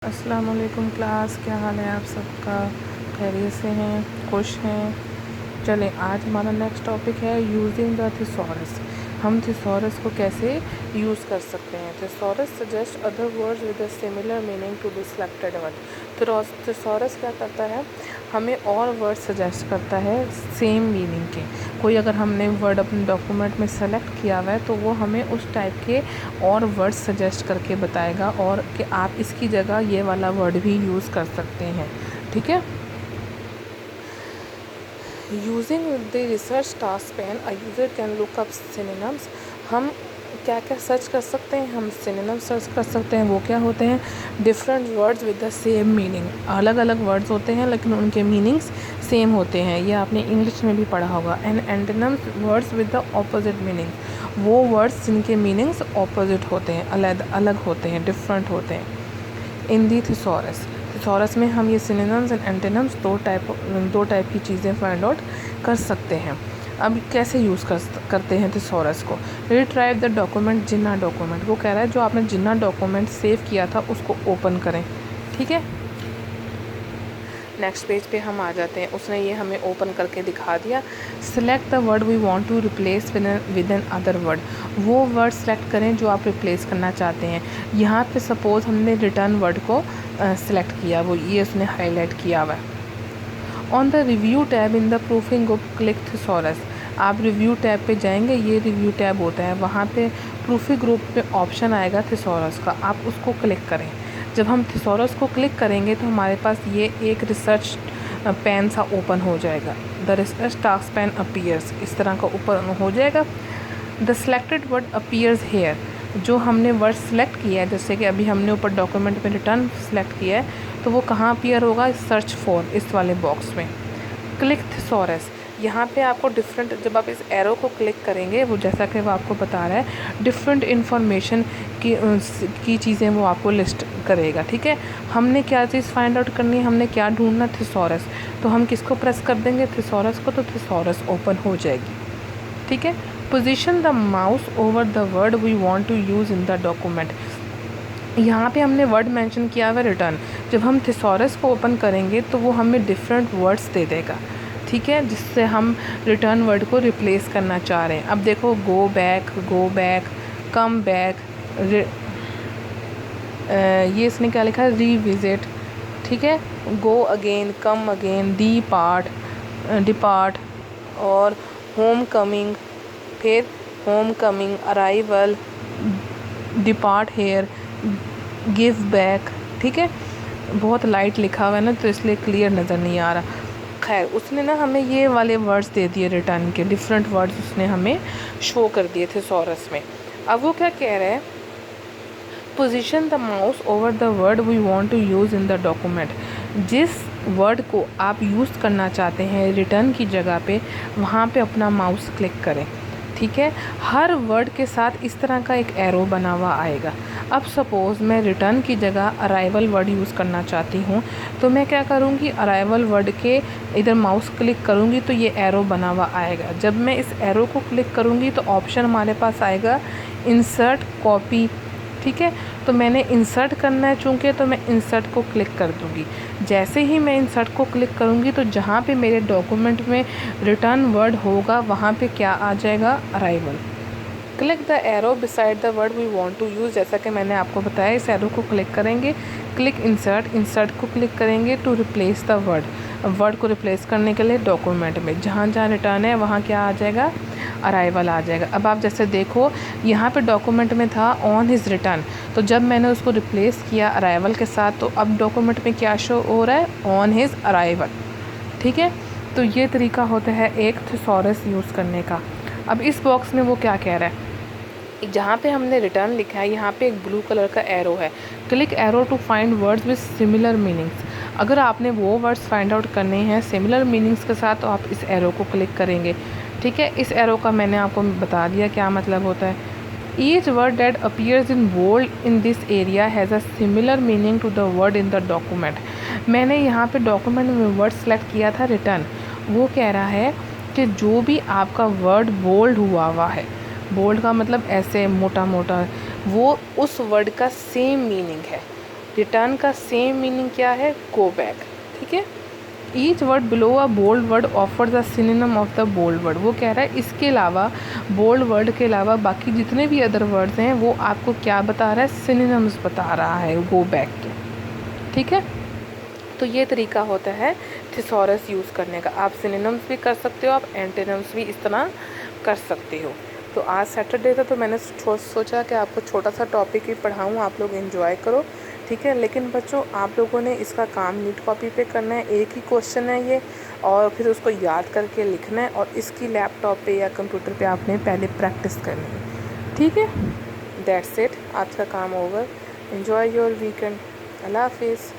अस्सलाम वालेकुम क्लास, क्या हाल है आप सबका? खैरियत से हैं, खुश हैं? चलें, आज हमारा नेक्स्ट टॉपिक है यूजिंग द थिसॉरस। हम थिसॉरस को कैसे यूज़ कर सकते हैं। Thesaurus suggest other words with a similar meaning to be selected word. Thesaurus क्या करता है, हमें और वर्ड सजेस्ट करता है सेम मीनिंग के। कोई अगर हमने वर्ड अपने डॉक्यूमेंट में सेलेक्ट किया हुआ है तो वो हमें उस टाइप के और वर्ड सजेस्ट करके बताएगा और कि आप इसकी जगह ये वाला वर्ड भी यूज़ कर सकते हैं। ठीक है। Using the research task pan a user can look up synonyms. हम क्या क्या सर्च कर सकते हैं, हम सिनोनिम्स सर्च कर सकते हैं। वो क्या होते हैं, different words with the same meaning. अलग अलग वर्ड्स होते हैं लेकिन उनके मीनिंग्स सेम होते हैं। ये आपने इंग्लिश में भी पढ़ा होगा। And antonyms words with the opposite meaning. वो वर्ड्स जिनके मीनिंग्स ऑपोजिट होते हैं, अलग अलग होते हैं, डिफरेंट होते हैं। इन दी थिसॉरस, थिसॉरस में हम ये सिनोनिम्स एंड एंटोनिम्स दो टाइप की चीज़ें फाइंड आउट कर सकते हैं। अब कैसे यूज़ करते हैं थिसॉरस को। Retrieve the document Jinnah document. वो कह रहा है जो आपने जिन्ना डॉक्यूमेंट सेव किया था उसको ओपन करें। ठीक है। नेक्स्ट पेज पे हम आ जाते हैं। उसने ये हमें ओपन करके दिखा दिया। Select the word we want to replace with another word. वो वर्ड सेलेक्ट करें जो आप रिप्लेस करना चाहते हैं। यहाँ पे सपोज़ हमने रिटर्न वर्ड को सिलेक्ट किया, वो ये उसने हाईलाइट किया हुआ है। On the review tab in the proofing group click thesaurus. आप रिव्यू टैब पे जाएंगे, ये रिव्यू टैब होता है, वहाँ पे प्रूफिंग ग्रुप पे ऑप्शन आएगा थिसॉरस का, आप उसको क्लिक करें। जब हम थिसॉरस को क्लिक करेंगे तो हमारे पास ये एक रिसर्च पैन सा ओपन हो जाएगा। The research task pane appears, इस तरह का ऊपर हो जाएगा। The selected word appears here. जो हमने वर्ड सेलेक्ट किया है, जैसे कि अभी हमने ऊपर डॉक्यूमेंट में रिटर्न सेलेक्ट किया है, तो वो कहाँ अपीयर होगा, सर्च फॉर, इस वाले बॉक्स में। क्लिक थिसॉरस, यहाँ पे आपको डिफरेंट, जब आप इस एरो को क्लिक करेंगे, वो जैसा कि वो आपको बता रहा है डिफरेंट इन्फॉर्मेशन की चीज़ें वो आपको लिस्ट करेगा। ठीक है। हमने क्या चीज़ फाइंड आउट करनी है, हमने क्या ढूंढना, थिसॉरस। तो हम किसको प्रेस कर देंगे, थिसॉरस को, तो थिसॉरस ओपन हो जाएगी। ठीक है। Position the mouse over the word we want to use in the document. यहाँ पे हमने वर्ड मेंशन किया हुआ रिटर्न। जब हम थिसॉरस को ओपन करेंगे तो वो हमें डिफरेंट वर्ड्स दे देगा। ठीक है, जिससे हम रिटर्न वर्ड को रिप्लेस करना चाह रहे हैं। अब देखो, गो बैक, कम बैक, ये इसने क्या लिखा है, रीविजिट। ठीक है। Go again, come again, depart और होम कमिंग, फिर homecoming, arrival, depart here, give back. ठीक है। बहुत लाइट लिखा हुआ है ना, तो इसलिए क्लियर नज़र नहीं आ रहा। खैर, उसने ना हमें ये वाले वर्ड्स दे दिए रिटर्न के, डिफरेंट वर्ड्स उसने हमें शो कर दिए थे थिसॉरस में। अब वो क्या कह रहा है, position the mouse over the word we want to use in the document. जिस वर्ड को आप यूज़ करना चाहते हैं रिटर्न की जगह पे, वहाँ पे अपना माउस क्लिक करें। ठीक है। हर वर्ड के साथ इस तरह का एक एरो बना हुआ आएगा। अब सपोज़ मैं रिटर्न की जगह अराइवल वर्ड यूज़ करना चाहती हूँ, तो मैं क्या करूँगी, अराइवल वर्ड के इधर माउस क्लिक करूँगी तो ये एरो बना हुआ आएगा। जब मैं इस एरो को क्लिक करूँगी तो ऑप्शन हमारे पास आएगा इंसर्ट कॉपी। ठीक है। तो मैंने इंसर्ट करना है चूँकि, तो मैं इंसर्ट को क्लिक कर दूँगी। जैसे ही मैं इंसर्ट को क्लिक करूँगी तो जहाँ पे मेरे डॉक्यूमेंट में रिटर्न वर्ड होगा वहाँ पे क्या आ जाएगा, arrival. Click the arrow beside the word we want to use. जैसा कि मैंने आपको बताया, इस एरो को क्लिक करेंगे, क्लिक इंसर्ट को क्लिक करेंगे टू रिप्लेस द वर्ड को रिप्लेस करने के लिए डॉक्यूमेंट में जहाँ जहाँ रिटर्न है वहाँ क्या आ जाएगा, अराइवल आ जाएगा। अब आप जैसे देखो, यहाँ पे डॉक्यूमेंट में था ऑन हिज रिटर्न, तो जब मैंने उसको रिप्लेस किया अराइवल के साथ, तो अब डॉक्यूमेंट में क्या शो हो रहा है, ऑन हिज अराइवल। ठीक है। तो ये तरीका होता है एक थिसॉरस यूज़ करने का। अब इस बॉक्स में वो क्या कह रहा है, जहाँ पे हमने रिटर्न लिखा है यहाँ पे एक ब्लू कलर का एरो है। Click arrow to find words with similar meanings. अगर आपने वो वर्ड्स फाइंड आउट करने हैं सिमिलर मीनिंग्स के साथ, तो आप इस एरो को क्लिक करेंगे। ठीक है। इस एरो का मैंने आपको बता दिया क्या मतलब होता है। Each word that appears in bold in this area has a similar meaning to the word in the document. मैंने यहाँ पे डॉक्यूमेंट में वर्ड सेलेक्ट किया था रिटर्न। वो कह रहा है कि जो भी आपका वर्ड बोल्ड हुआ है, बोल्ड का मतलब ऐसे मोटा मोटा, वो उस वर्ड का सेम मीनिंग है। रिटर्न का सेम मीनिंग क्या है, गो बैक, ठीक है। Each word below a bold word offers a synonym of the bold word, वो कह रहा है इसके अलावा, बोल्ड वर्ड के अलावा बाकी जितने भी अदर वर्ड्स हैं वो आपको क्या बता रहा है, सिनोनिम्स बता रहा है गो बैक के, ठीक है। तो ये तरीका होता है थिसॉरस यूज़ करने का। आप सिनोनिम्स भी कर सकते हो, आप एंटोनिम्स भी इस तरह कर सकते हो। तो आज सैटरडे था तो मैंने सोचा कि आपको छोटा सा टॉपिक ही पढ़ाऊँ, आप लोग एंजॉय करो, ठीक है। लेकिन बच्चों आप लोगों ने इसका काम नीट कॉपी पे करना है, एक ही क्वेश्चन है ये, और फिर उसको याद करके लिखना है, और इसकी लैपटॉप पे या कंप्यूटर पे आपने पहले प्रैक्टिस करनी है, ठीक है। दैट्स इट, आज का काम ओवर। Enjoy your weekend. अल्लाह हाफिज़।